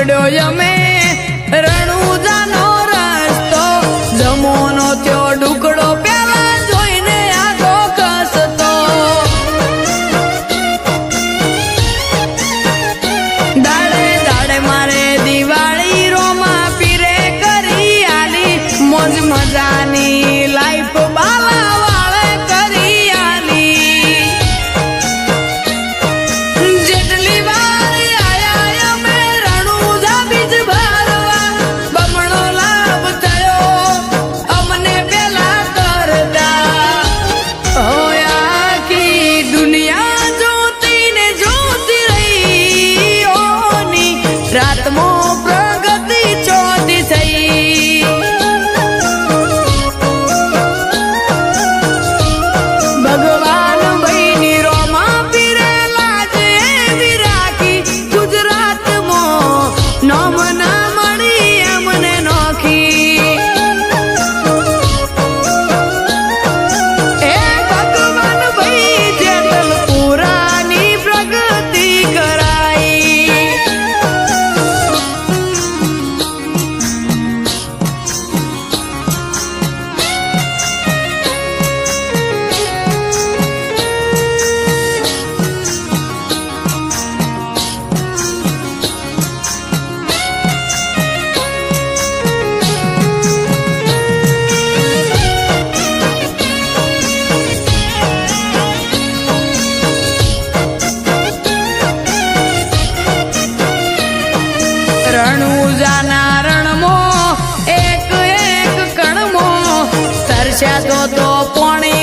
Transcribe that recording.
પકડ્યો અમે રણુજાનો રસ્તો જમોનો થયો ડુકડો પેલા જોઈને આખો કસતો દાડે દાડે મારે દિવાળી રોમા પીરે કરી આલી મોજ મજાની લાઈફ બાલા વાળે કરી આલી જેટલી વાર આયા અમે રણુજા બીજ ભરવા બમણો લાભ થયો અમને પેલા કરતા હોયા કી દુનિયા જોતી ને જોતી રહી ઓની રાતમાં પ્રગતિ ચોથી થઈ ભગવાન ભાઈની રોમા પીરેલા જેવી રાખી ગુજરાતમાં નોમ ના મળી એમને નોખી એ ભગવાન ભાઈ જેતલપુરાની પ્રગતિ કરાઈ રણુજાના રણમો એક એક કણમો તરસ્યા તો પાણી